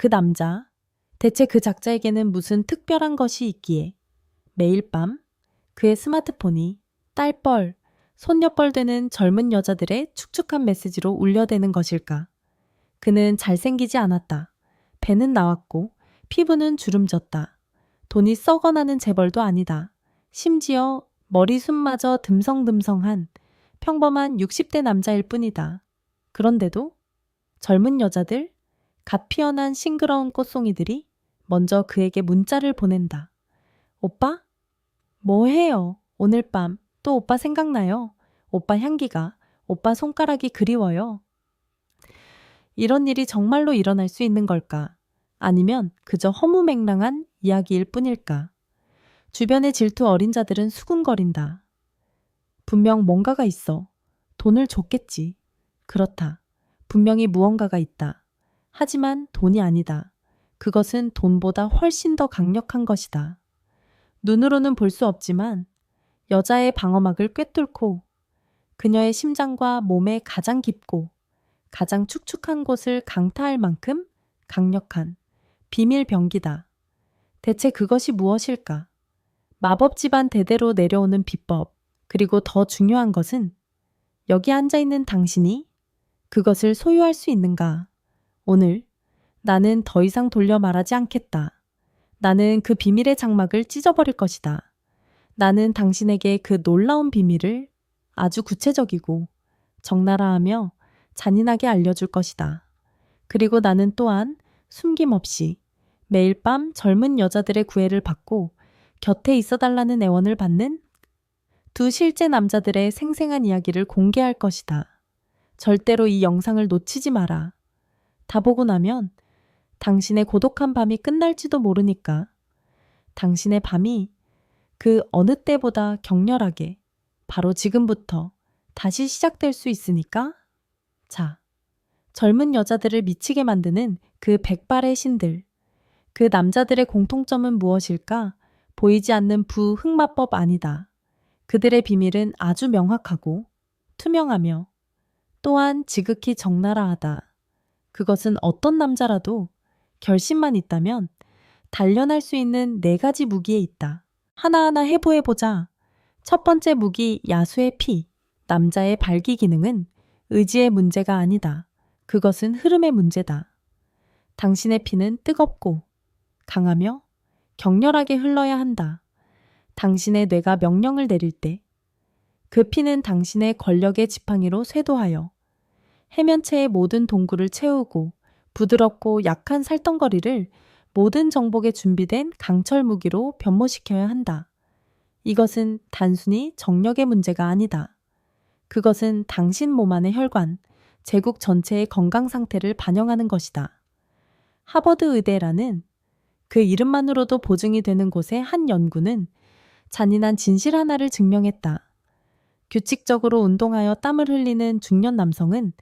그 남자, 대체 그 작자에게는 무슨 특별한 것이 있기에 매일 밤 그의 스마트폰이 딸뻘, 손녀뻘 되는 젊은 여자들의 축축한 메시지로 울려대는 것일까? 그는 잘생기지 않았다. 배는 나왔고 피부는 주름졌다. 돈이 썩어나는 재벌도 아니다. 심지어 머리숱마저 듬성듬성한 평범한 60대 남자일 뿐이다. 그런데도 젊은 여자들, 갓 피어난 싱그러운 꽃송이들이 먼저 그에게 문자를 보낸다. 오빠? 뭐 해요? 오늘 밤 또 오빠 생각나요? 오빠 향기가, 오빠 손가락이 그리워요. 이런 일이 정말로 일어날 수 있는 걸까? 아니면 그저 허무맹랑한 이야기일 뿐일까? 주변의 질투 어린 자들은 수군거린다. 분명 뭔가가 있어. 돈을 줬겠지. 그렇다. 분명히 무언가가 있다. 하지만 돈이 아니다. 그것은 돈보다 훨씬 더 강력한 것이다. 눈으로는 볼 수 없지만 여자의 방어막을 꿰뚫고 그녀의 심장과 몸의 가장 깊고 가장 축축한 곳을 강타할 만큼 강력한 비밀 병기다. 대체 그것이 무엇일까? 마법 집안 대대로 내려오는 비법, 그리고 더 중요한 것은 여기 앉아있는 당신이 그것을 소유할 수 있는가? 오늘 나는 더 이상 돌려 말하지 않겠다. 나는 그 비밀의 장막을 찢어버릴 것이다. 나는 당신에게 그 놀라운 비밀을 아주 구체적이고 적나라하며 잔인하게 알려줄 것이다. 그리고 나는 또한 숨김없이 매일 밤 젊은 여자들의 구애를 받고 곁에 있어달라는 애원을 받는 두 실제 남자들의 생생한 이야기를 공개할 것이다. 절대로 이 영상을 놓치지 마라. 다 보고 나면 당신의 고독한 밤이 끝날지도 모르니까. 당신의 밤이 그 어느 때보다 격렬하게 바로 지금부터 다시 시작될 수 있으니까. 자, 젊은 여자들을 미치게 만드는 그 백발의 신들. 그 남자들의 공통점은 무엇일까? 보이지 않는 부흑마법 아니다. 그들의 비밀은 아주 명확하고 투명하며 또한 지극히 적나라하다. 그것은 어떤 남자라도 결심만 있다면 단련할 수 있는 4가지 무기에 있다. 하나하나 해보자. 첫 번째 무기 야수의 피. 남자의 발기 기능은 의지의 문제가 아니다. 그것은 흐름의 문제다. 당신의 피는 뜨겁고 강하며 격렬하게 흘러야 한다. 당신의 뇌가 명령을 내릴 때 그 피는 당신의 권력의 지팡이로 쇄도하여 해면체의 모든 동굴을 채우고 부드럽고 약한 살덩거리를 모든 정복에 준비된 강철 무기로 변모시켜야 한다. 이것은 단순히 정력의 문제가 아니다. 그것은 당신 몸 안의 혈관, 제국 전체의 건강 상태를 반영하는 것이다. 하버드 의대라는 그 이름만으로도 보증이 되는 곳의 한 연구는 잔인한 진실 하나를 증명했다. 규칙적으로 운동하여 땀을 흘리는 중년 남성은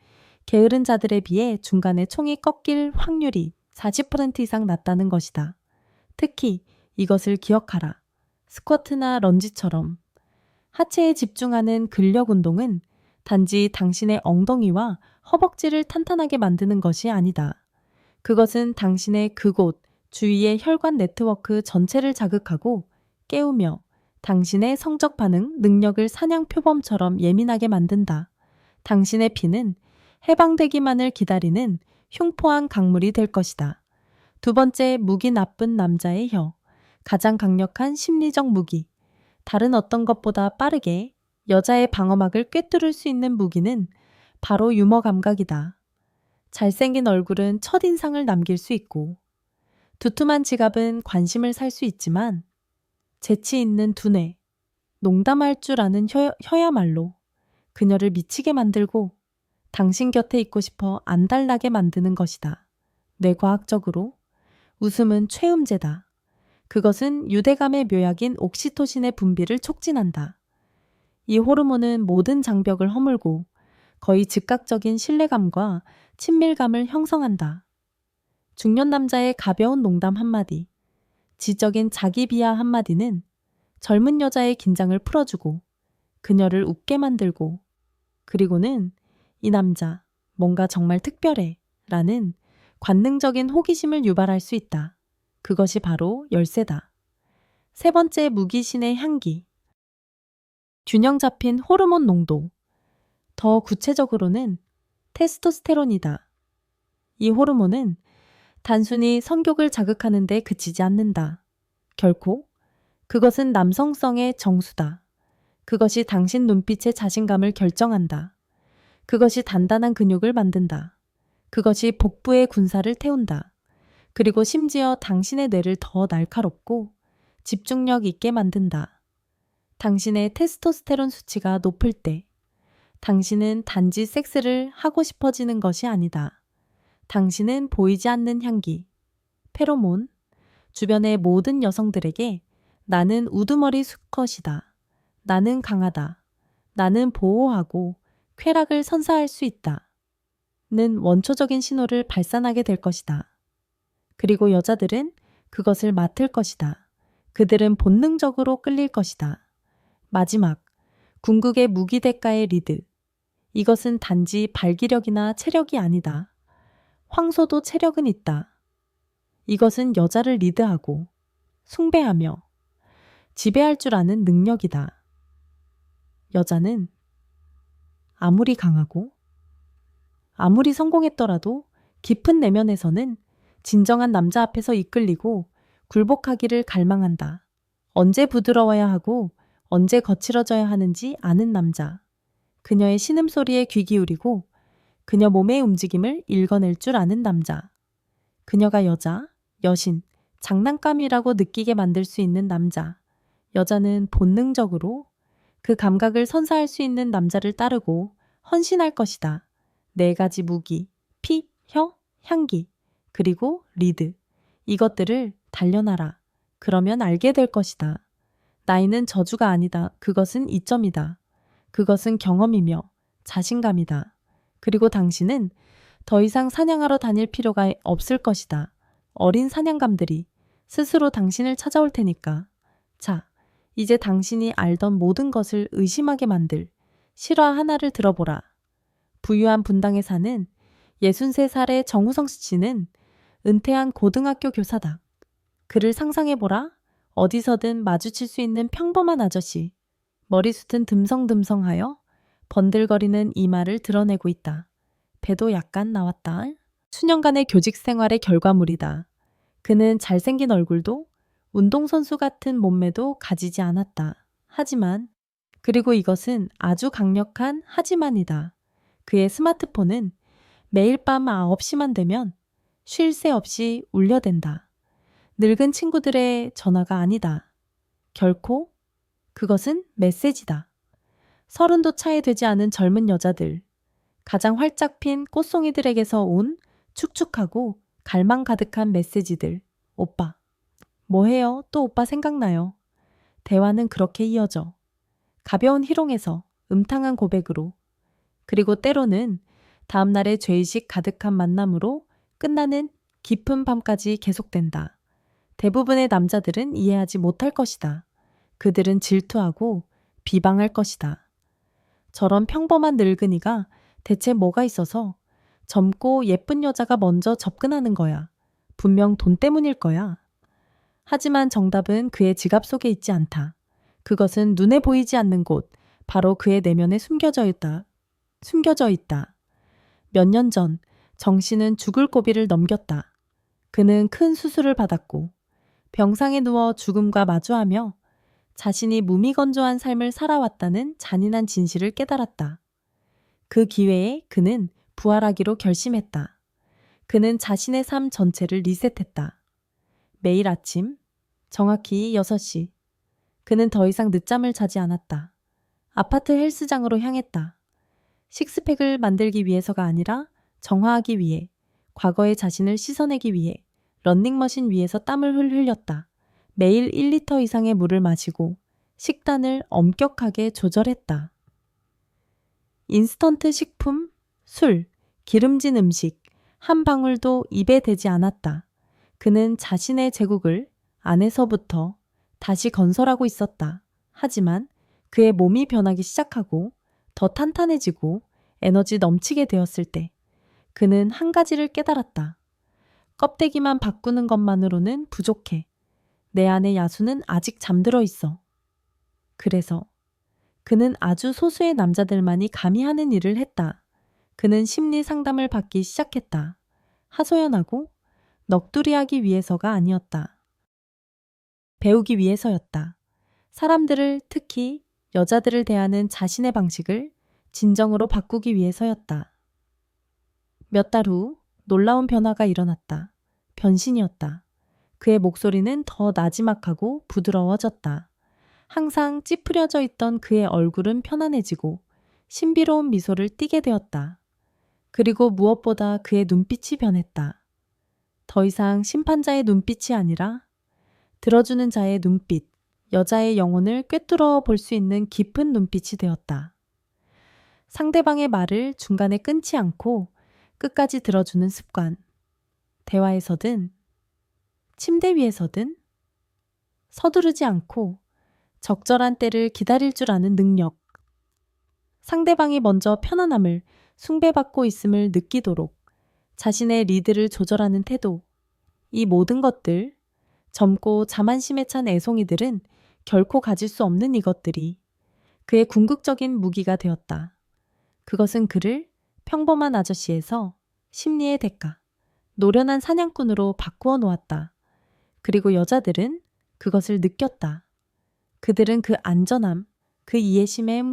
게으른 자들에 비해 중간에 총이 꺾일 확률이 40% 이상 낮다는 것이다. 특히 이것을 기억하라. 스쿼트나 런지처럼 하체에 집중하는 근력 운동은 단지 당신의 엉덩이와 허벅지를 탄탄하게 만드는 것이 아니다. 그것은 당신의 그곳 주위의 혈관 네트워크 전체를 자극하고 깨우며 당신의 성적 반응 능력을 사냥 표범처럼 예민하게 만든다. 당신의 피는 해방되기만을 기다리는 흉포한 강물이 될 것이다. 두 번째, 무기 나쁜 남자의 혀. 가장 강력한 심리적 무기. 다른 어떤 것보다 빠르게 여자의 방어막을 꿰뚫을 수 있는 무기는 바로 유머 감각이다. 잘생긴 얼굴은 첫인상을 남길 수 있고 두툼한 지갑은 관심을 살 수 있지만 재치 있는 두뇌, 농담할 줄 아는 혀야말로 그녀를 미치게 만들고 당신 곁에 있고 싶어 안달나게 만드는 것이다. 뇌과학적으로 웃음은 최음제다. 그것은 유대감의 묘약인 옥시토신의 분비를 촉진한다. 이 호르몬은 모든 장벽을 허물고 거의 즉각적인 신뢰감과 친밀감을 형성한다. 중년 남자의 가벼운 농담 한마디, 지적인 자기 비하 한마디는 젊은 여자의 긴장을 풀어주고 그녀를 웃게 만들고 그리고는 이 남자 뭔가 정말 특별해 라는 관능적인 호기심을 유발할 수 있다. 그것이 바로 열쇠다. 세 번째, 무기신의 향기. 균형 잡힌 호르몬 농도. 더 구체적으로는 테스토스테론이다. 이 호르몬은 단순히 성욕을 자극하는 데 그치지 않는다. 결코 그것은 남성성의 정수다. 그것이 당신 눈빛의 자신감을 결정한다. 그것이 단단한 근육을 만든다. 그것이 복부의 군사를 태운다. 그리고 심지어 당신의 뇌를 더 날카롭고 집중력 있게 만든다. 당신의 테스토스테론 수치가 높을 때 당신은 단지 섹스를 하고 싶어지는 것이 아니다. 당신은 보이지 않는 향기, 페로몬, 주변의 모든 여성들에게 나는 우두머리 수컷이다. 나는 강하다. 나는 보호하고 쾌락을 선사할 수 있다. 는 원초적인 신호를 발산하게 될 것이다. 그리고 여자들은 그것을 맡을 것이다. 그들은 본능적으로 끌릴 것이다. 마지막, 궁극의 무기 대가의 리드. 이것은 단지 발기력이나 체력이 아니다. 황소도 체력은 있다. 이것은 여자를 리드하고 숭배하며 지배할 줄 아는 능력이다. 여자는 아무리 강하고 아무리 성공했더라도 깊은 내면에서는 진정한 남자 앞에서 이끌리고 굴복하기를 갈망한다. 언제 부드러워야 하고 언제 거칠어져야 하는지 아는 남자. 그녀의 신음소리에 귀 기울이고 그녀 몸의 움직임을 읽어낼 줄 아는 남자. 그녀가 여자, 여신, 장난감이라고 느끼게 만들 수 있는 남자. 여자는 본능적으로 그 감각을 선사할 수 있는 남자를 따르고 헌신할 것이다. 4가지 무기, 피, 혀, 향기, 그리고 리드. 이것들을 단련하라. 그러면 알게 될 것이다. 나이는 저주가 아니다. 그것은 이점이다. 그것은 경험이며 자신감이다. 그리고 당신은 더 이상 사냥하러 다닐 필요가 없을 것이다. 어린 사냥감들이 스스로 당신을 찾아올 테니까. 자, 이제 당신이 알던 모든 것을 의심하게 만들 실화 하나를 들어보라. 부유한 분당에 사는 63살의 정우성 씨는 은퇴한 고등학교 교사다. 그를 상상해보라. 어디서든 마주칠 수 있는 평범한 아저씨. 머리숱은 듬성듬성하여 번들거리는 이마를 드러내고 있다. 배도 약간 나왔다. 수년간의 교직 생활의 결과물이다. 그는 잘생긴 얼굴도 운동선수 같은 몸매도 가지지 않았다. 하지만, 그리고 이것은 아주 강력한 하지만이다. 그의 스마트폰은 매일 밤 9시만 되면 쉴 새 없이 울려댄다. 늙은 친구들의 전화가 아니다. 결코 그것은 메시지다. 30도 차이 되지 않은 젊은 여자들, 가장 활짝 핀 꽃송이들에게서 온 축축하고 갈망 가득한 메시지들. 오빠, 뭐해요? 또 오빠 생각나요? 대화는 그렇게 이어져. 가벼운 희롱에서 음탕한 고백으로, 그리고 때로는 다음날의 죄의식 가득한 만남으로 끝나는 깊은 밤까지 계속된다. 대부분의 남자들은 이해하지 못할 것이다. 그들은 질투하고 비방할 것이다. 저런 평범한 늙은이가 대체 뭐가 있어서 젊고 예쁜 여자가 먼저 접근하는 거야. 분명 돈 때문일 거야. 하지만 정답은 그의 지갑 속에 있지 않다. 그것은 눈에 보이지 않는 곳, 바로 그의 내면에 숨겨져 있다. 몇 년 전 정 씨는 죽을 고비를 넘겼다. 그는 큰 수술을 받았고 병상에 누워 죽음과 마주하며 자신이 무미건조한 삶을 살아왔다는 잔인한 진실을 깨달았다. 그 기회에 그는 부활하기로 결심했다. 그는 자신의 삶 전체를 리셋했다. 매일 아침 정확히 6시. 그는 더 이상 늦잠을 자지 않았다. 아파트 헬스장으로 향했다. 식스팩을 만들기 위해서가 아니라 정화하기 위해, 과거의 자신을 씻어내기 위해 런닝머신 위에서 땀을 흘렸다. 매일 1리터 이상의 물을 마시고 식단을 엄격하게 조절했다. 인스턴트 식품, 술, 기름진 음식, 한 방울도 입에 대지 않았다. 그는 자신의 제국을 안에서부터 다시 건설하고 있었다. 하지만 그의 몸이 변하기 시작하고 더 탄탄해지고 에너지 넘치게 되었을 때 그는 한 가지를 깨달았다. 껍데기만 바꾸는 것만으로는 부족해. 내 안의 야수는 아직 잠들어 있어. 그래서 그는 아주 소수의 남자들만이 감히 하는 일을 했다. 그는 심리 상담을 받기 시작했다. 하소연하고 넋두리하기 위해서가 아니었다. 배우기 위해서였다. 사람들을, 특히 여자들을 대하는 자신의 방식을 진정으로 바꾸기 위해서였다. 몇 달 후 놀라운 변화가 일어났다. 변신이었다. 그의 목소리는 더 나지막하고 부드러워졌다. 항상 찌푸려져 있던 그의 얼굴은 편안해지고 신비로운 미소를 띠게 되었다. 그리고 무엇보다 그의 눈빛이 변했다. 더 이상 심판자의 눈빛이 아니라 들어주는 자의 눈빛, 여자의 영혼을 꿰뚫어 볼 수 있는 깊은 눈빛이 되었다. 상대방의 말을 중간에 끊지 않고 끝까지 들어주는 습관. 대화에서든 침대 위에서든 서두르지 않고 적절한 때를 기다릴 줄 아는 능력. 상대방이 먼저 편안함을 숭배받고 있음을 느끼도록 자신의 리드를 조절하는 태도. 이 모든 것들, 젊고 자만심에 찬 애송이들은 결코 가질 수 없는 이것들이 그의 궁극적인 무기가 되었다. 그것은 그를 평범한 아저씨에서 심리의 대가, 노련한 사냥꾼으로 바꾸어 놓았다. 그리고 여자들은 그것을 느꼈다. 그들은 그 안전함, 그 이해심에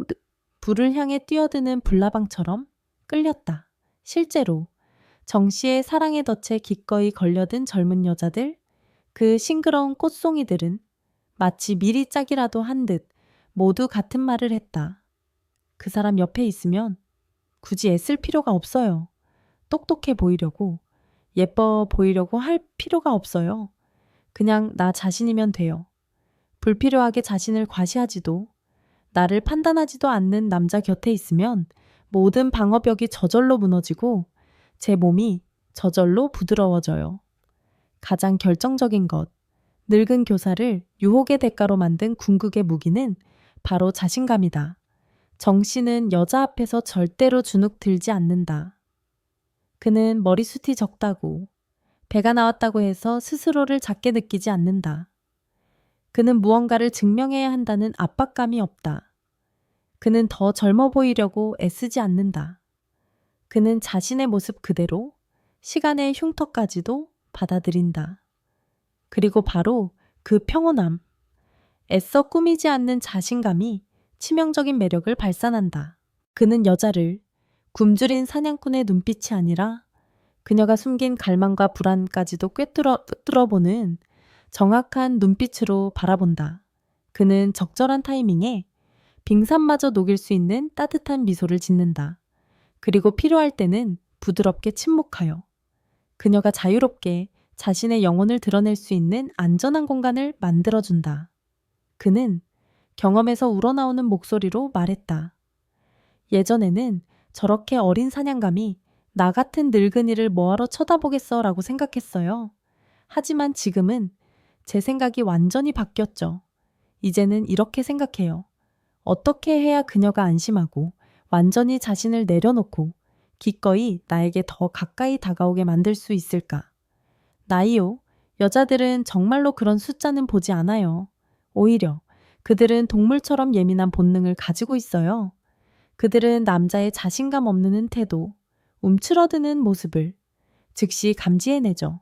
불을 향해 뛰어드는 불나방처럼 끌렸다. 실제로 정 씨의 사랑의 덫에 기꺼이 걸려든 젊은 여자들, 그 싱그러운 꽃송이들은 마치 미리 짝이라도 한 듯 모두 같은 말을 했다. 그 사람 옆에 있으면 굳이 애쓸 필요가 없어요. 똑똑해 보이려고, 예뻐 보이려고 할 필요가 없어요. 그냥 나 자신이면 돼요. 불필요하게 자신을 과시하지도, 나를 판단하지도 않는 남자 곁에 있으면 모든 방어벽이 저절로 무너지고 제 몸이 저절로 부드러워져요. 가장 결정적인 것, 늙은 교사를 유혹의 대가로 만든 궁극의 무기는 바로 자신감이다. 정 씨는 여자 앞에서 절대로 주눅 들지 않는다. 그는 머리숱이 적다고, 배가 나왔다고 해서 스스로를 작게 느끼지 않는다. 그는 무언가를 증명해야 한다는 압박감이 없다. 그는 더 젊어 보이려고 애쓰지 않는다. 그는 자신의 모습 그대로 시간의 흉터까지도 받아들인다. 그리고 바로 그 평온함, 애써 꾸미지 않는 자신감이 치명적인 매력을 발산한다. 그는 여자를 굶주린 사냥꾼의 눈빛이 아니라 그녀가 숨긴 갈망과 불안까지도 꿰뚫어보는 정확한 눈빛으로 바라본다. 그는 적절한 타이밍에 빙산마저 녹일 수 있는 따뜻한 미소를 짓는다. 그리고 필요할 때는 부드럽게 침묵하여 그녀가 자유롭게 자신의 영혼을 드러낼 수 있는 안전한 공간을 만들어준다. 그는 경험에서 우러나오는 목소리로 말했다. 예전에는 저렇게 어린 사냥감이 나 같은 늙은이를 뭐하러 쳐다보겠어 라고 생각했어요. 하지만 지금은 제 생각이 완전히 바뀌었죠. 이제는 이렇게 생각해요. 어떻게 해야 그녀가 안심하고 완전히 자신을 내려놓고 기꺼이 나에게 더 가까이 다가오게 만들 수 있을까? 나이요. 여자들은 정말로 그런 숫자는 보지 않아요. 오히려 그들은 동물처럼 예민한 본능을 가지고 있어요. 그들은 남자의 자신감 없는 태도, 움츠러드는 모습을 즉시 감지해내죠.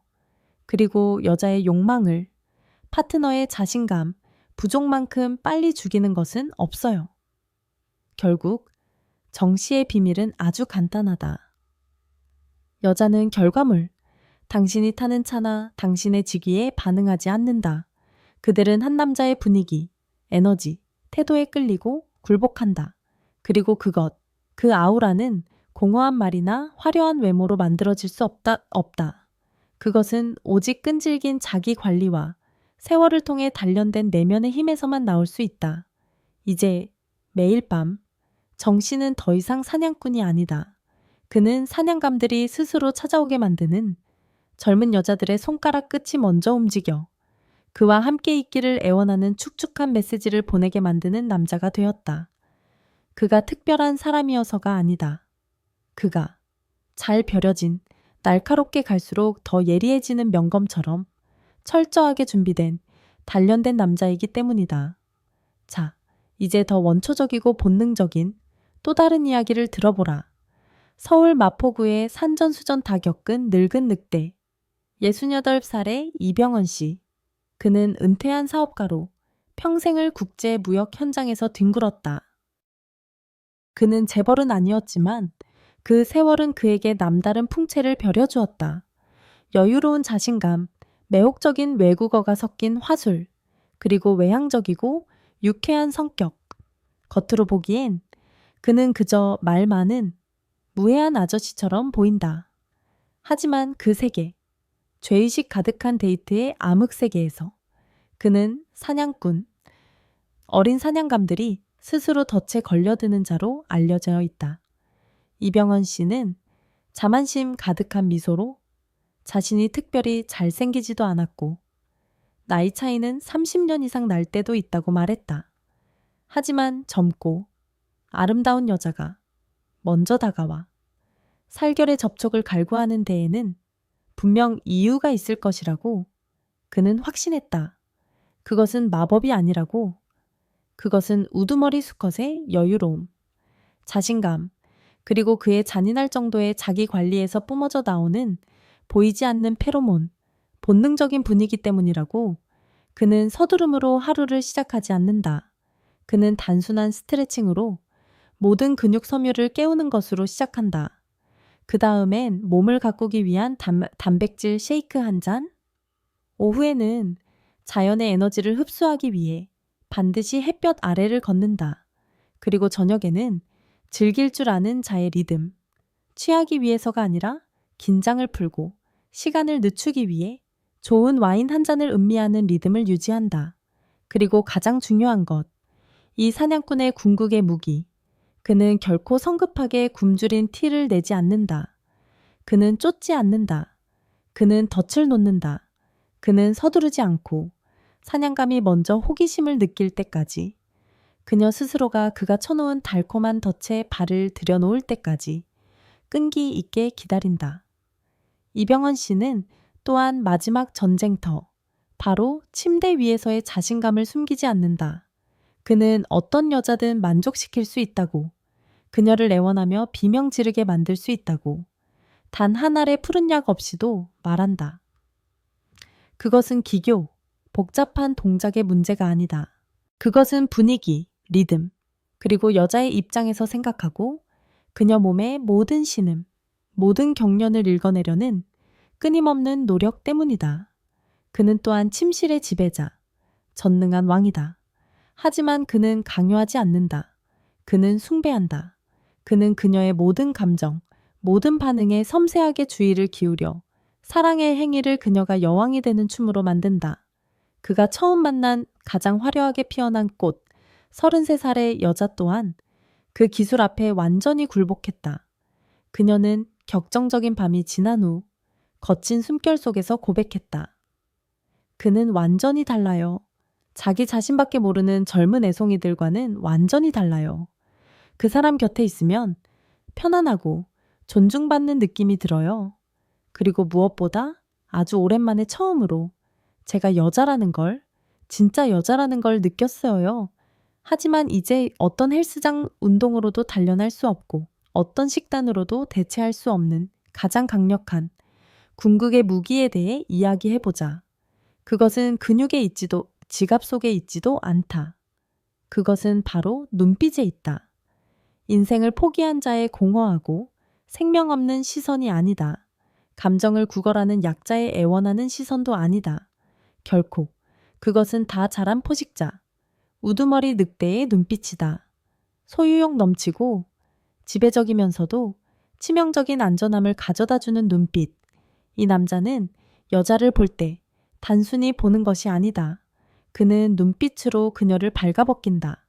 그리고 여자의 욕망을, 파트너의 자신감, 부족만큼 빨리 죽이는 것은 없어요. 결국 정 씨의 비밀은 아주 간단하다. 여자는 결과물, 당신이 타는 차나 당신의 직위에 반응하지 않는다. 그들은 한 남자의 분위기, 에너지, 태도에 끌리고 굴복한다. 그리고 그 아우라는 공허한 말이나 화려한 외모로 만들어질 수 없다. 그것은 오직 끈질긴 자기 관리와 세월을 통해 단련된 내면의 힘에서만 나올 수 있다. 이제 매일 밤 정 씨는 더 이상 사냥꾼이 아니다. 그는 사냥감들이 스스로 찾아오게 만드는 젊은 여자들의 손가락 끝이 먼저 움직여 그와 함께 있기를 애원하는 축축한 메시지를 보내게 만드는 남자가 되었다. 그가 특별한 사람이어서가 아니다. 그가 잘 벼려진 날카롭게 갈수록 더 예리해지는 명검처럼 철저하게 준비된 단련된 남자이기 때문이다. 자, 이제 더 원초적이고 본능적인 또 다른 이야기를 들어보라. 서울 마포구의 산전수전 다 겪은 늙은 늑대. 68살의 이병헌 씨. 그는 은퇴한 사업가로 평생을 국제 무역 현장에서 뒹굴었다. 그는 재벌은 아니었지만 그 세월은 그에게 남다른 풍채를 벼려주었다. 여유로운 자신감, 매혹적인 외국어가 섞인 화술, 그리고 외향적이고 유쾌한 성격. 겉으로 보기엔 그는 그저 말 많은 무해한 아저씨처럼 보인다. 하지만 그 세계, 죄의식 가득한 데이트의 암흑 세계에서 그는 사냥꾼, 어린 사냥감들이 스스로 덫에 걸려드는 자로 알려져 있다. 이병헌 씨는 자만심 가득한 미소로 자신이 특별히 잘생기지도 않았고 나이 차이는 30년 이상 날 때도 있다고 말했다. 하지만 젊고 아름다운 여자가 먼저 다가와 살결의 접촉을 갈구하는 데에는 분명 이유가 있을 것이라고 그는 확신했다. 그것은 마법이 아니라고. 그것은 우두머리 수컷의 여유로움, 자신감, 그리고 그의 잔인할 정도의 자기 관리에서 뿜어져 나오는 보이지 않는 페로몬, 본능적인 분위기 때문이라고. 그는 서두름으로 하루를 시작하지 않는다. 그는 단순한 스트레칭으로 모든 근육 섬유를 깨우는 것으로 시작한다. 그 다음엔 몸을 가꾸기 위한 단백질 쉐이크 한 잔? 오후에는 자연의 에너지를 흡수하기 위해 반드시 햇볕 아래를 걷는다. 그리고 저녁에는 즐길 줄 아는 자의 리듬, 취하기 위해서가 아니라 긴장을 풀고 시간을 늦추기 위해 좋은 와인 한 잔을 음미하는 리듬을 유지한다. 그리고 가장 중요한 것, 이 사냥꾼의 궁극의 무기, 그는 결코 성급하게 굶주린 티를 내지 않는다. 그는 쫓지 않는다. 그는 덫을 놓는다. 그는 서두르지 않고 사냥감이 먼저 호기심을 느낄 때까지, 그녀 스스로가 그가 쳐놓은 달콤한 덫에 발을 들여놓을 때까지 끈기 있게 기다린다. 이병헌 씨는 또한 마지막 전쟁터, 바로 침대 위에서의 자신감을 숨기지 않는다. 그는 어떤 여자든 만족시킬 수 있다고, 그녀를 애원하며 비명 지르게 만들 수 있다고, 단 한 알의 푸른 약 없이도 말한다. 그것은 기교, 복잡한 동작의 문제가 아니다. 그것은 분위기, 리듬, 그리고 여자의 입장에서 생각하고 그녀 몸의 모든 신음, 모든 경련을 읽어내려는 끊임없는 노력 때문이다. 그는 또한 침실의 지배자, 전능한 왕이다. 하지만 그는 강요하지 않는다. 그는 숭배한다. 그는 그녀의 모든 감정, 모든 반응에 섬세하게 주의를 기울여 사랑의 행위를 그녀가 여왕이 되는 춤으로 만든다. 그가 처음 만난 가장 화려하게 피어난 꽃, 33살의 여자 또한 그 기술 앞에 완전히 굴복했다. 그녀는 격정적인 밤이 지난 후 거친 숨결 속에서 고백했다. 그는 완전히 달라요. 자기 자신밖에 모르는 젊은 애송이들과는 완전히 달라요. 그 사람 곁에 있으면 편안하고 존중받는 느낌이 들어요. 그리고 무엇보다 아주 오랜만에 처음으로 제가 여자라는 걸, 진짜 여자라는 걸 느꼈어요. 하지만 이제 어떤 헬스장 운동으로도 단련할 수 없고 어떤 식단으로도 대체할 수 없는 가장 강력한 궁극의 무기에 대해 이야기해보자. 그것은 근육에 있지도 지갑 속에 있지도 않다. 그것은 바로 눈빛에 있다. 인생을 포기한 자의 공허하고 생명 없는 시선이 아니다. 감정을 구걸하는 약자의 애원하는 시선도 아니다. 결코. 그것은 다 자란 포식자, 우두머리 늑대의 눈빛이다. 소유욕 넘치고 지배적이면서도 치명적인 안전함을 가져다주는 눈빛. 이 남자는 여자를 볼 때 단순히 보는 것이 아니다. 그는 눈빛으로 그녀를 발가벗긴다.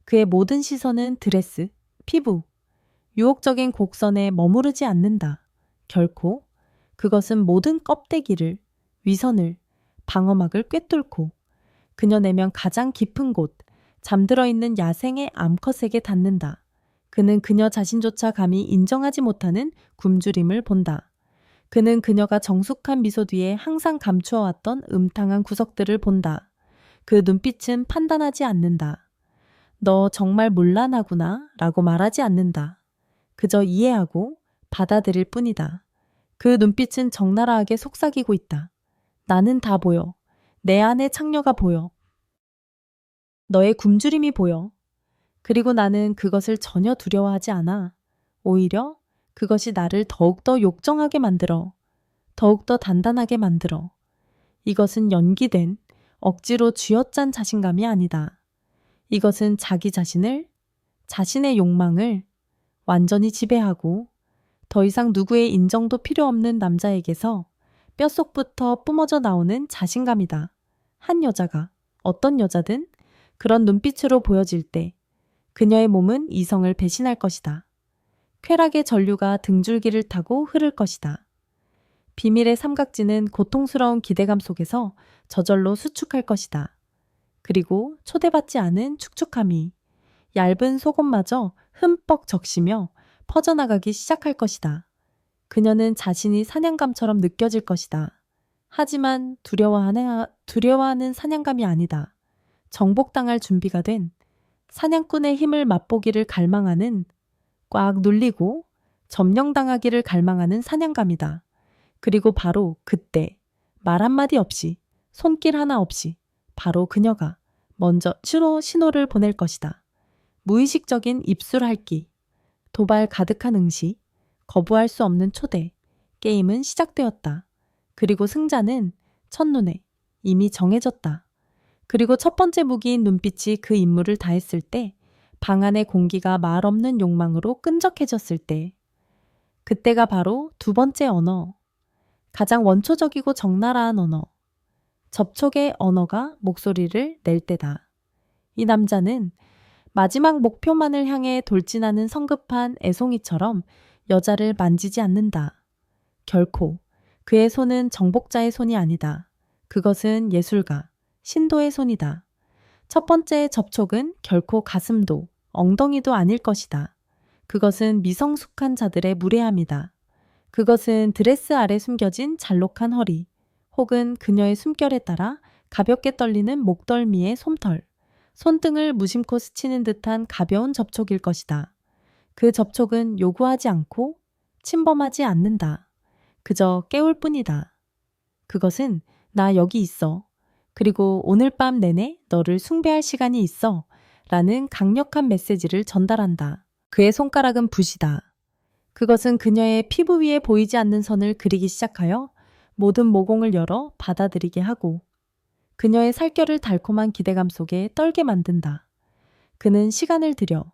그의 모든 시선은 드레스, 피부, 유혹적인 곡선에 머무르지 않는다. 결코. 그것은 모든 껍데기를, 위선을, 방어막을 꿰뚫고 그녀 내면 가장 깊은 곳, 잠들어 있는 야생의 암컷에게 닿는다. 그는 그녀 자신조차 감히 인정하지 못하는 굶주림을 본다. 그는 그녀가 정숙한 미소 뒤에 항상 감추어왔던 음탕한 구석들을 본다. 그 눈빛은 판단하지 않는다. 너 정말 문란하구나 라고 말하지 않는다. 그저 이해하고 받아들일 뿐이다. 그 눈빛은 적나라하게 속삭이고 있다. 나는 다 보여. 내 안의 창녀가 보여. 너의 굶주림이 보여. 그리고 나는 그것을 전혀 두려워하지 않아. 오히려 그것이 나를 더욱더 욕정하게 만들어. 더욱더 단단하게 만들어. 이것은 연기된, 억지로 쥐어짠 자신감이 아니다. 이것은 자기 자신을, 자신의 욕망을 완전히 지배하고 더 이상 누구의 인정도 필요 없는 남자에게서 뼛속부터 뿜어져 나오는 자신감이다. 한 여자가, 어떤 여자든 그런 눈빛으로 보여질 때 그녀의 몸은 이성을 배신할 것이다. 쾌락의 전류가 등줄기를 타고 흐를 것이다. 비밀의 삼각지는 고통스러운 기대감 속에서 저절로 수축할 것이다. 그리고 초대받지 않은 축축함이 얇은 속옷마저 흠뻑 적시며 퍼져나가기 시작할 것이다. 그녀는 자신이 사냥감처럼 느껴질 것이다. 하지만 두려워하는 사냥감이 아니다. 정복당할 준비가 된 사냥꾼의 힘을 맛보기를 갈망하는, 꽉 눌리고 점령당하기를 갈망하는 사냥감이다. 그리고 바로 그때 말 한마디 없이, 손길 하나 없이 바로 그녀가 먼저 신호를 보낼 것이다. 무의식적인 입술 핥기, 도발 가득한 응시, 거부할 수 없는 초대. 게임은 시작되었다. 그리고 승자는 첫눈에 이미 정해졌다. 그리고 첫 번째 무기인 눈빛이 그 임무를 다했을 때, 방 안의 공기가 말 없는 욕망으로 끈적해졌을 때, 그때가 바로 두 번째 언어. 가장 원초적이고 적나라한 언어. 접촉의 언어가 목소리를 낼 때다. 이 남자는 마지막 목표만을 향해 돌진하는 성급한 애송이처럼 여자를 만지지 않는다. 결코 그의 손은 정복자의 손이 아니다. 그것은 예술가, 신도의 손이다. 첫 번째 접촉은 결코 가슴도, 엉덩이도 아닐 것이다. 그것은 미성숙한 자들의 무례함이다. 그것은 드레스 아래 숨겨진 잘록한 허리, 혹은 그녀의 숨결에 따라 가볍게 떨리는 목덜미의 솜털, 손등을 무심코 스치는 듯한 가벼운 접촉일 것이다. 그 접촉은 요구하지 않고 침범하지 않는다. 그저 깨울 뿐이다. 그것은 나 여기 있어. 그리고 오늘 밤 내내 너를 숭배할 시간이 있어. 라는 강력한 메시지를 전달한다. 그의 손가락은 붓이다. 그것은 그녀의 피부 위에 보이지 않는 선을 그리기 시작하여 모든 모공을 열어 받아들이게 하고 그녀의 살결을 달콤한 기대감 속에 떨게 만든다. 그는 시간을 들여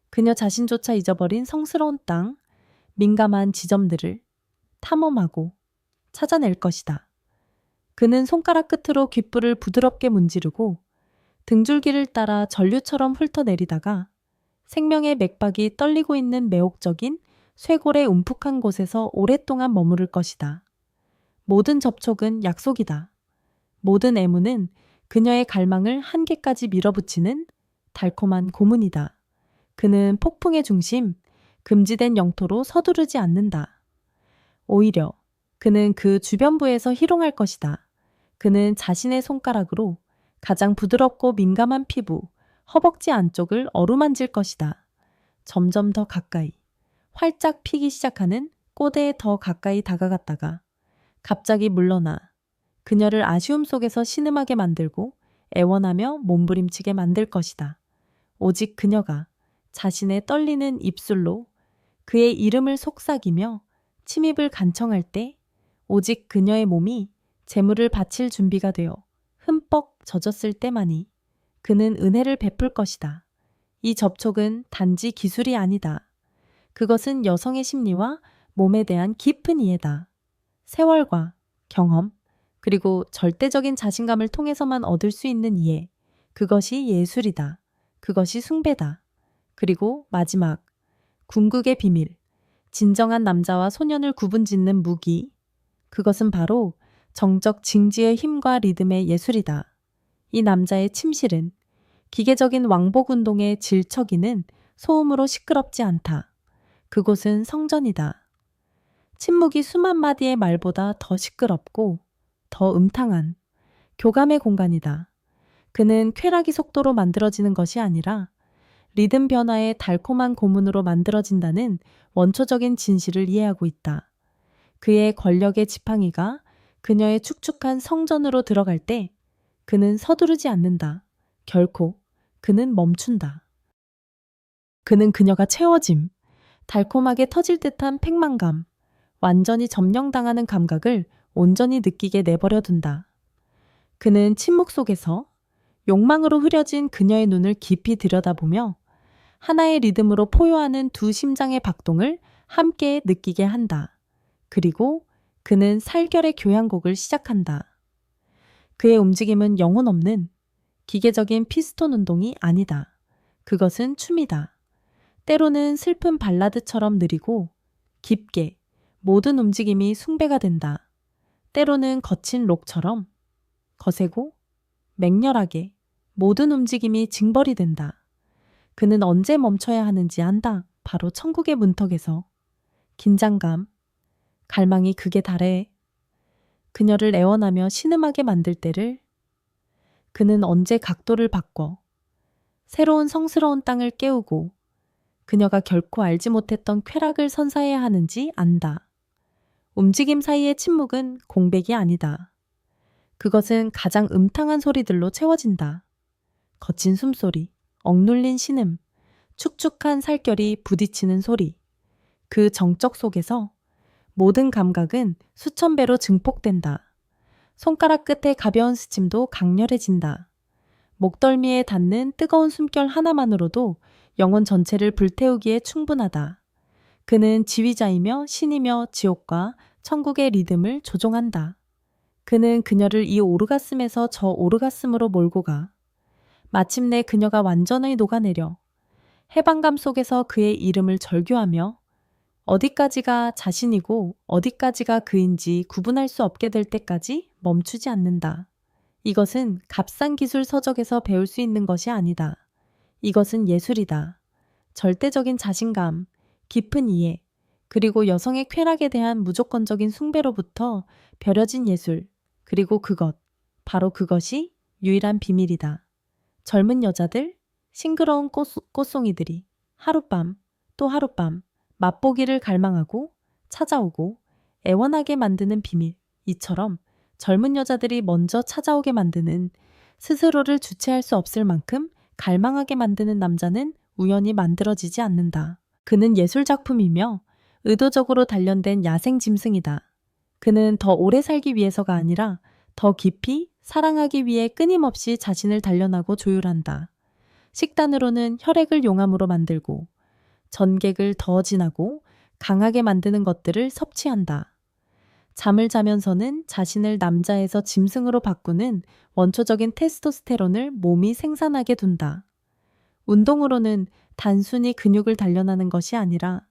그녀 자신조차 잊어버린 성스러운 땅, 민감한 지점들을 탐험하고 찾아낼 것이다. 그는 손가락 끝으로 귓불을 부드럽게 문지르고 등줄기를 따라 전류처럼 훑어내리다가 생명의 맥박이 떨리고 있는 매혹적인 쇄골의 움푹한 곳에서 오랫동안 머무를 것이다. 모든 접촉은 약속이다. 모든 애무는 그녀의 갈망을 한계까지 밀어붙이는 달콤한 고문이다. 그는 폭풍의 중심, 금지된 영토로 서두르지 않는다. 오히려 그는 그 주변부에서 희롱할 것이다. 그는 자신의 손가락으로 가장 부드럽고 민감한 피부, 허벅지 안쪽을 어루만질 것이다. 점점 더 가까이, 활짝 피기 시작하는 꼬대에 더 가까이 다가갔다가 갑자기 물러나 그녀를 아쉬움 속에서 신음하게 만들고 애원하며 몸부림치게 만들 것이다. 오직 그녀가 자신의 떨리는 입술로 그의 이름을 속삭이며 침입을 간청할 때 오직 그녀의 몸이 재물을 바칠 준비가 되어 흠뻑 젖었을 때만이 그는 은혜를 베풀 것이다. 이 접촉은 단지 기술이 아니다. 그것은 여성의 심리와 몸에 대한 깊은 이해다. 세월과 경험, 그리고 절대적인 자신감을 통해서만 얻을 수 있는 이해. 그것이 예술이다. 그것이 숭배다. 그리고 마지막, 궁극의 비밀. 진정한 남자와 소년을 구분짓는 무기. 그것은 바로 정적 징지의 힘과 리듬의 예술이다. 이 남자의 침실은 기계적인 왕복 운동의 질척이는 소음으로 시끄럽지 않다. 그곳은 성전이다. 침묵이 수만 마디의 말보다 더 시끄럽고 더 음탕한 교감의 공간이다. 그는 쾌락이 속도로 만들어지는 것이 아니라 리듬 변화의 달콤한 고문으로 만들어진다는 원초적인 진실을 이해하고 있다. 그의 권력의 지팡이가 그녀의 축축한 성전으로 들어갈 때 그는 서두르지 않는다. 결코 그는 멈춘다. 그는 그녀가 채워짐, 달콤하게 터질 듯한 패망감, 완전히 점령당하는 감각을 온전히 느끼게 내버려 둔다. 그는 침묵 속에서 욕망으로 흐려진 그녀의 눈을 깊이 들여다보며 하나의 리듬으로 포효하는 두 심장의 박동을 함께 느끼게 한다. 그리고 그는 살결의 교향곡을 시작한다. 그의 움직임은 영혼 없는 기계적인 피스톤 운동이 아니다. 그것은 춤이다. 때로는 슬픈 발라드처럼 느리고 깊게 모든 움직임이 숭배가 된다. 때로는 거친 록처럼 거세고 맹렬하게 모든 움직임이 징벌이 된다. 그는 언제 멈춰야 하는지 안다. 바로 천국의 문턱에서. 긴장감, 갈망이 극에 달해 그녀를 애원하며 신음하게 만들 때를 그는 언제 각도를 바꿔 새로운 성스러운 땅을 깨우고 그녀가 결코 알지 못했던 쾌락을 선사해야 하는지 안다. 움직임 사이의 침묵은 공백이 아니다. 그것은 가장 음탕한 소리들로 채워진다. 거친 숨소리, 억눌린 신음, 축축한 살결이 부딪히는 소리. 그 정적 속에서 모든 감각은 수천 배로 증폭된다. 손가락 끝의 가벼운 스침도 강렬해진다. 목덜미에 닿는 뜨거운 숨결 하나만으로도 영혼 전체를 불태우기에 충분하다. 그는 지휘자이며 신이며 지옥과 천국의 리듬을 조종한다. 그는 그녀를 이 오르가슴에서 저 오르가슴으로 몰고 가. 마침내 그녀가 완전히 녹아내려 해방감 속에서 그의 이름을 절규하며 어디까지가 자신이고 어디까지가 그인지 구분할 수 없게 될 때까지 멈추지 않는다. 이것은 값싼 기술 서적에서 배울 수 있는 것이 아니다. 이것은 예술이다. 절대적인 자신감, 깊은 이해, 그리고 여성의 쾌락에 대한 무조건적인 숭배로부터 벼려진 예술, 그리고 그것, 바로 그것이 유일한 비밀이다. 젊은 여자들, 싱그러운 꽃송이들이 하룻밤 또 하룻밤 맛보기를 갈망하고 찾아오고 애원하게 만드는 비밀, 이처럼 젊은 여자들이 먼저 찾아오게 만드는 스스로를 주체할 수 없을 만큼 갈망하게 만드는 남자는 우연히 만들어지지 않는다. 그는 예술작품이며 의도적으로 단련된 야생 짐승이다. 그는 더 오래 살기 위해서가 아니라 더 깊이 사랑하기 위해 끊임없이 자신을 단련하고 조율한다. 식단으로는 혈액을 용암으로 만들고 전객을 더 진하고 강하게 만드는 것들을 섭취한다. 잠을 자면서는 자신을 남자에서 짐승으로 바꾸는 원초적인 테스토스테론을 몸이 생산하게 둔다. 운동으로는 단순히 근육을 단련하는 것이 아니라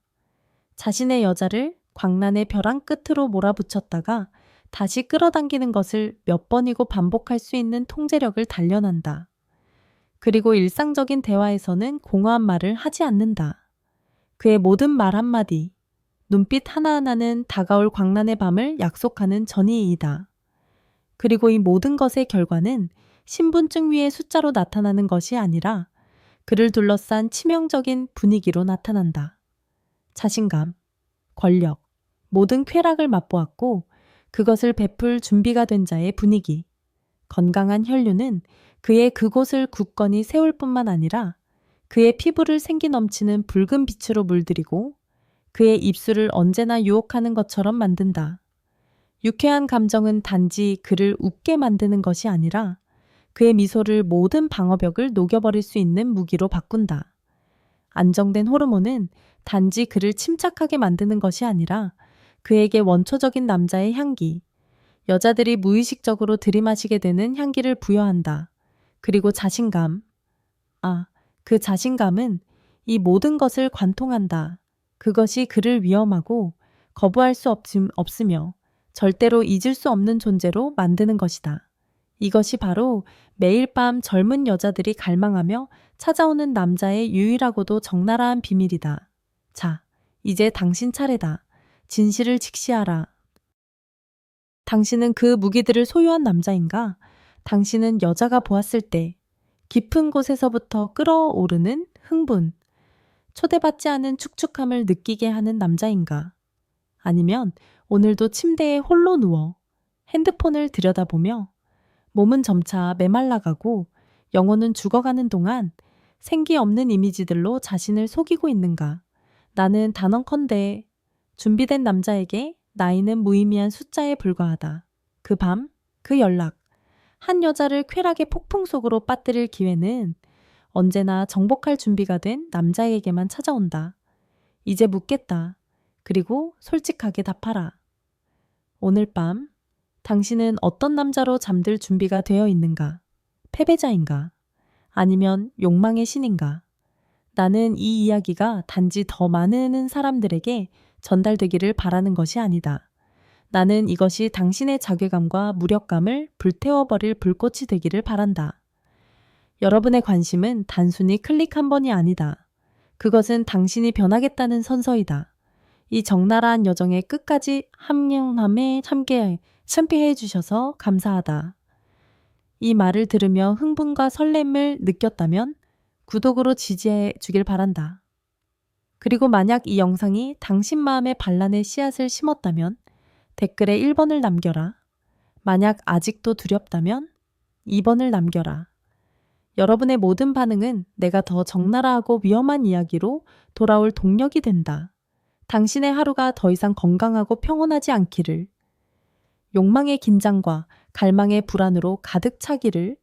자신의 여자를 광란의 벼랑 끝으로 몰아붙였다가 다시 끌어당기는 것을 몇 번이고 반복할 수 있는 통제력을 단련한다. 그리고 일상적인 대화에서는 공허한 말을 하지 않는다. 그의 모든 말 한마디, 눈빛 하나하나는 다가올 광란의 밤을 약속하는 전이이다. 그리고 이 모든 것의 결과는 신분증 위의 숫자로 나타나는 것이 아니라 그를 둘러싼 치명적인 분위기로 나타난다. 자신감, 권력, 모든 쾌락을 맛보았고 그것을 베풀 준비가 된 자의 분위기. 건강한 혈류는 그의 그곳을 굳건히 세울 뿐만 아니라 그의 피부를 생기 넘치는 붉은 빛으로 물들이고 그의 입술을 언제나 유혹하는 것처럼 만든다. 유쾌한 감정은 단지 그를 웃게 만드는 것이 아니라 그의 미소를 모든 방어벽을 녹여버릴 수 있는 무기로 바꾼다. 안정된 호르몬은 단지 그를 침착하게 만드는 것이 아니라 그에게 원초적인 남자의 향기, 여자들이 무의식적으로 들이마시게 되는 향기를 부여한다. 그리고 자신감. 그 자신감은 이 모든 것을 관통한다. 그것이 그를 위험하고 거부할 수 없으며 절대로 잊을 수 없는 존재로 만드는 것이다. 이것이 바로 매일 밤 젊은 여자들이 갈망하며 찾아오는 남자의 유일하고도 적나라한 비밀이다. 자, 이제 당신 차례다. 진실을 직시하라. 당신은 그 무기들을 소유한 남자인가? 당신은 여자가 보았을 때 깊은 곳에서부터 끓어오르는 흥분, 초대받지 않은 축축함을 느끼게 하는 남자인가? 아니면 오늘도 침대에 홀로 누워 핸드폰을 들여다보며 몸은 점차 메말라가고 영혼은 죽어가는 동안 생기 없는 이미지들로 자신을 속이고 있는가? 나는 단언컨대 준비된 남자에게 나이는 무의미한 숫자에 불과하다. 그 밤, 그 연락, 한 여자를 쾌락의 폭풍 속으로 빠뜨릴 기회는 언제나 정복할 준비가 된 남자에게만 찾아온다. 이제 묻겠다. 그리고 솔직하게 답하라. 오늘 밤, 당신은 어떤 남자로 잠들 준비가 되어 있는가? 패배자인가? 아니면 욕망의 신인가? 나는 이 이야기가 단지 더 많은 사람들에게 전달되기를 바라는 것이 아니다. 나는 이것이 당신의 자괴감과 무력감을 불태워버릴 불꽃이 되기를 바란다. 여러분의 관심은 단순히 클릭 한 번이 아니다. 그것은 당신이 변하겠다는 선서이다. 이 적나라한 여정의 끝까지 함께 참여해 주셔서 감사하다. 이 말을 들으며 흥분과 설렘을 느꼈다면 구독으로 지지해 주길 바란다. 그리고 만약 이 영상이 당신 마음의 반란의 씨앗을 심었다면 댓글에 1번을 남겨라. 만약 아직도 두렵다면 2번을 남겨라. 여러분의 모든 반응은 내가 더 적나라하고 위험한 이야기로 돌아올 동력이 된다. 당신의 하루가 더 이상 건강하고 평온하지 않기를, 욕망의 긴장과 갈망의 불안으로 가득 차기를